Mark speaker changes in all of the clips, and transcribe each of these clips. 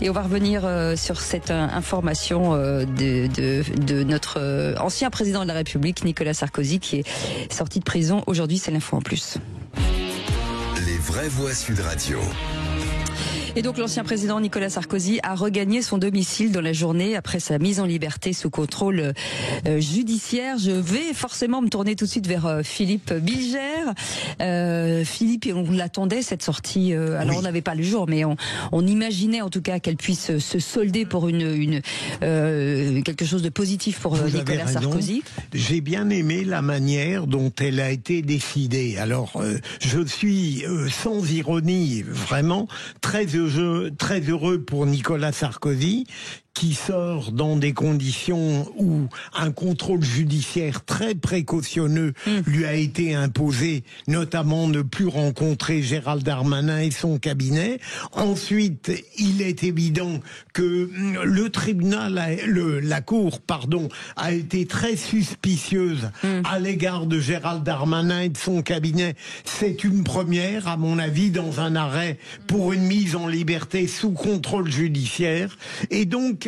Speaker 1: Et on va revenir sur cette information de notre ancien président de la République, Nicolas Sarkozy, qui est sorti de prison aujourd'hui. C'est l'info en plus.
Speaker 2: Les vraies voix Sud Radio.
Speaker 1: Et donc l'ancien président Nicolas Sarkozy a regagné son domicile dans la journée après sa mise en liberté sous contrôle judiciaire. Je vais forcément me tourner tout de suite vers Philippe Bilger. Philippe, on l'attendait cette sortie. Alors oui. On n'avait pas le jour, mais on imaginait en tout cas qu'elle puisse se solder pour quelque chose de positif pour Nicolas Sarkozy.
Speaker 3: J'ai bien aimé la manière dont elle a été décidée. Alors je suis sans ironie vraiment très heureux pour Nicolas Sarkozy, qui sort dans des conditions où un contrôle judiciaire très précautionneux lui a été imposé, notamment ne plus rencontrer Gérald Darmanin et son cabinet. Ensuite, il est évident que le tribunal, la cour, a été très suspicieuse à l'égard de Gérald Darmanin et de son cabinet. C'est une première, à mon avis, dans un arrêt pour une mise en liberté sous contrôle judiciaire. Et donc,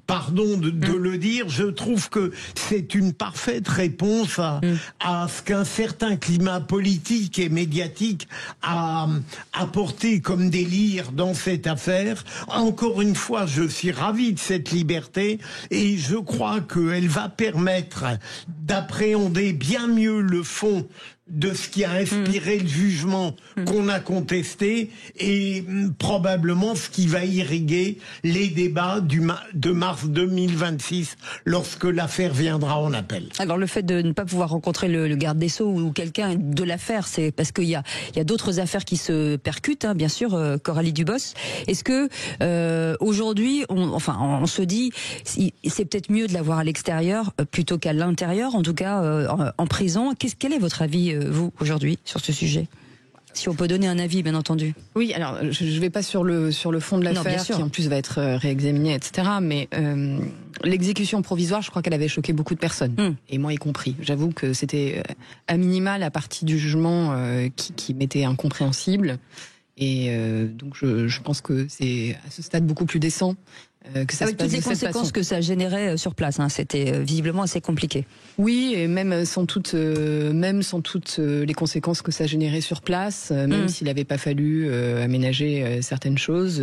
Speaker 3: pardon de le dire, je trouve que c'est une parfaite réponse à ce qu'un certain climat politique et médiatique a apporté comme délire dans cette affaire. Encore une fois, je suis ravi de cette liberté et je crois qu'elle va permettre d'appréhender bien mieux le fond de ce qui a inspiré le jugement qu'on a contesté et probablement ce qui va irriguer les débats de mars 2026 lorsque l'affaire viendra en appel.
Speaker 1: Alors le fait de ne pas pouvoir rencontrer le garde des Sceaux ou quelqu'un de l'affaire, c'est parce qu'il y a d'autres affaires qui se percutent, hein, bien sûr, Coralie Dubos. Est-ce que aujourd'hui, on se dit, c'est peut-être mieux de l'avoir à l'extérieur plutôt qu'à l'intérieur, en tout cas en prison. Quel est votre avis vous, aujourd'hui, sur ce sujet? Si on peut donner un avis, bien entendu.
Speaker 4: Oui, alors je ne vais pas sur le fond de l'affaire, qui en plus va être réexaminé, etc. Mais l'exécution provisoire, je crois qu'elle avait choqué beaucoup de personnes, et moi y compris. J'avoue que c'était à minima la partie du jugement qui m'était incompréhensible. Et donc je pense que c'est à ce stade beaucoup plus décent. Que ça
Speaker 1: avec toutes les conséquences que ça générait sur place, hein, c'était visiblement assez compliqué.
Speaker 4: Oui, et même sans toutes les conséquences que ça générait sur place, même s'il n'avait pas fallu aménager certaines choses,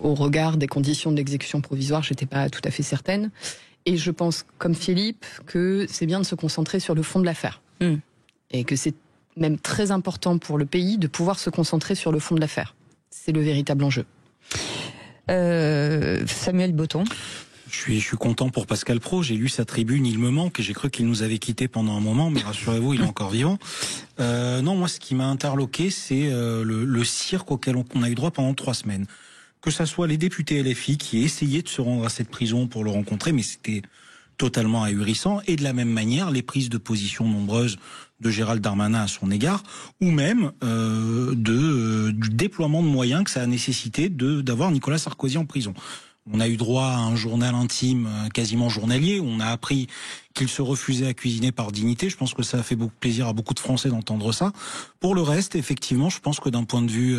Speaker 4: au regard des conditions de l'exécution provisoire, j'étais pas tout à fait certaine. Et je pense, comme Philippe, que c'est bien de se concentrer sur le fond de l'affaire. Et que c'est même très important pour le pays de pouvoir se concentrer sur le fond de l'affaire. C'est le véritable enjeu.
Speaker 1: Samuel Botton.
Speaker 5: Je suis content pour Pascal Praud. J'ai lu sa tribune, il me manque, et j'ai cru qu'il nous avait quittés pendant un moment, mais rassurez-vous, il est encore vivant. Non, moi, ce qui m'a interloqué, c'est le cirque auquel on a eu droit pendant 3 semaines. Que ça soit les députés LFI qui essayaient de se rendre à cette prison pour le rencontrer, mais c'était totalement ahurissant, et de la même manière, les prises de position nombreuses de Gérald Darmanin à son égard, ou même du déploiement de moyens que ça a nécessité d'avoir Nicolas Sarkozy en prison. On a eu droit à un journal intime quasiment journalier, où on a appris qu'il se refusait à cuisiner par dignité. Je pense que ça a fait beaucoup plaisir à beaucoup de Français d'entendre ça. Pour le reste, effectivement, je pense que d'un point de vue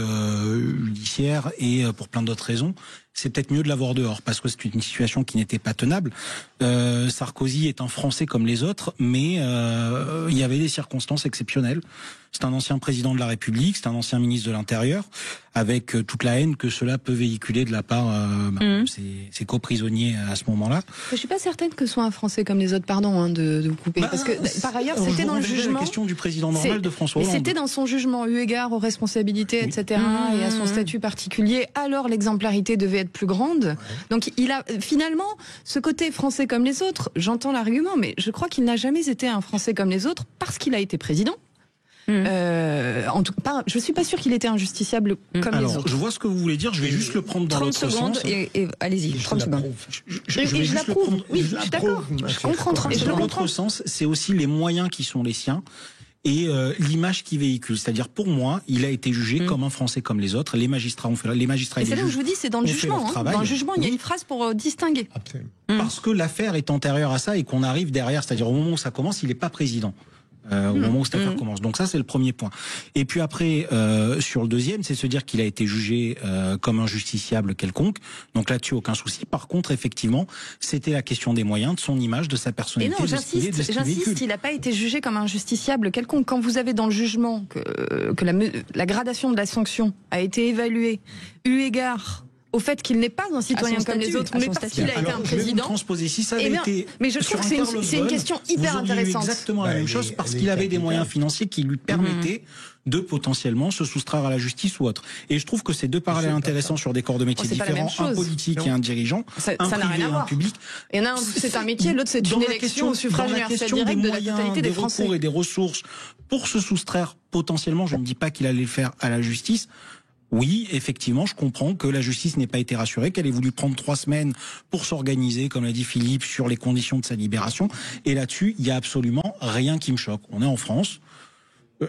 Speaker 5: judiciaire et pour plein d'autres raisons, c'est peut-être mieux de l'avoir dehors, parce que c'est une situation qui n'était pas tenable. Sarkozy est un Français comme les autres, mais il y avait des circonstances exceptionnelles. C'est un ancien président de la République, c'est un ancien ministre de l'Intérieur, avec toute la haine que cela peut véhiculer de la part de ses coprisonniers à ce moment-là.
Speaker 4: Je suis pas certaine que ce soit un Français comme les autres, pardon de vous couper, parce que par ailleurs c'était dans le jugement.
Speaker 5: La question du président normal de François Hollande.
Speaker 4: C'était dans son jugement, eu égard aux responsabilités, etc., et à son statut particulier, alors l'exemplarité devait être plus grande. Donc il a finalement ce côté Français comme les autres, j'entends l'argument, mais je crois qu'il n'a jamais été un Français comme les autres parce qu'il a été président. En tout cas, je suis pas sûr qu'il était injusticiable comme les autres.
Speaker 5: Je vois ce que vous voulez dire, je vais juste le prendre dans l'autre sens.
Speaker 1: 30 secondes et allez-y, 30 secondes.
Speaker 4: Je l'approuve, oui, je suis d'accord. Je comprends.
Speaker 5: Dans l'autre sens, c'est aussi les moyens qui sont les siens et l'image qu'il véhicule. C'est-à-dire, pour moi, il a été jugé comme un Français comme les autres. Les magistrats ont fait les magistrats.
Speaker 4: Et c'est là où je vous dis, c'est dans le jugement. Dans le jugement, il y a une phrase pour distinguer.
Speaker 5: Absolument. Parce que l'affaire est antérieure à ça et qu'on arrive derrière, c'est-à-dire au moment où ça commence, il n'est pas président. au moment où cette affaire commence. Donc ça, c'est le premier point. Et puis après, sur le deuxième, c'est se dire qu'il a été jugé comme un justiciable quelconque. Donc là-dessus, aucun souci. Par contre, effectivement, c'était la question des moyens, de son image, de sa personnalité.
Speaker 4: Et non, j'insiste, il n'a pas été jugé comme un justiciable quelconque. Quand vous avez dans le jugement que la gradation de la sanction a été évaluée, eu égard au fait qu'il n'est pas un citoyen comme les autres, mais parce qu'il a été un président.
Speaker 5: Transposer, si ça avait été
Speaker 4: mais je trouve que c'est une question hyper intéressante.
Speaker 5: Exactement la même chose, parce qu'il avait des moyens financiers qui lui permettaient de potentiellement se soustraire à la justice ou autre. Et je trouve que c'est deux parallèles intéressants sur des corps de métiers différents, un politique et un dirigeant, un privé et un public.
Speaker 4: Il y en a un, c'est un métier, l'autre c'est une élection au suffrage universel direct de la totalité des Français.
Speaker 5: Recours et des ressources pour se soustraire potentiellement, je ne dis pas qu'il allait le faire à la justice. Oui, effectivement, je comprends que la justice n'ait pas été rassurée, qu'elle ait voulu prendre 3 semaines pour s'organiser, comme l'a dit Philippe, sur les conditions de sa libération. Et là-dessus, il y a absolument rien qui me choque. On est en France.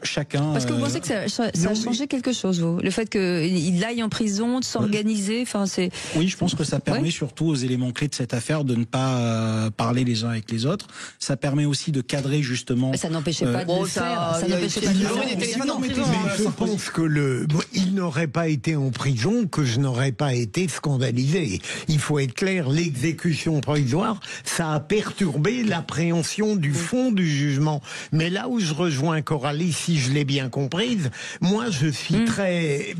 Speaker 5: Chacun.
Speaker 1: Parce que vous pensez que ça a changé quelque chose, vous, le fait qu'il aille en prison, de s'organiser, enfin c'est.
Speaker 5: Oui, je pense que ça permet surtout aux éléments clés de cette affaire de ne pas parler les uns avec les autres. Ça permet aussi de cadrer justement.
Speaker 1: Mais ça n'empêchait pas de le faire. Ça n'empêchait pas de le faire.
Speaker 3: Mais je pense que il n'aurait pas été en prison que je n'aurais pas été scandalisé. Il faut être clair, l'exécution provisoire, ça a perturbé l'appréhension du fond du jugement. Mais là où je rejoins Coralie, si je l'ai bien comprise, moi je suis très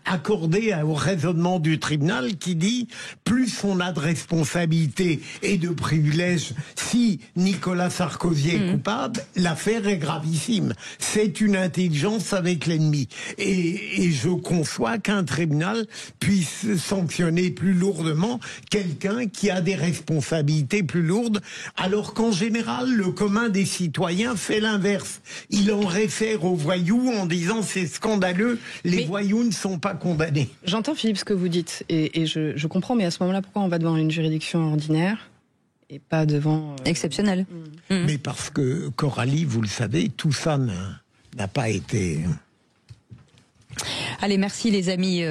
Speaker 3: accordé au raisonnement du tribunal qui dit plus on a de responsabilités et de privilèges, si Nicolas Sarkozy est coupable, l'affaire est gravissime. C'est une intelligence avec l'ennemi. Et je conçois qu'un tribunal puisse sanctionner plus lourdement quelqu'un qui a des responsabilités plus lourdes, alors qu'en général, le commun des citoyens fait l'inverse. Il en réfère aux voyous en disant c'est scandaleux, les voyous ne sont pas condamnés.
Speaker 4: J'entends Philippe ce que vous dites et je comprends, mais à ce moment-là, pourquoi on va devant une juridiction ordinaire et pas devant
Speaker 1: exceptionnelle?
Speaker 3: Mais parce que Coralie, vous le savez, tout ça n'a pas été.
Speaker 1: Allez, merci les amis.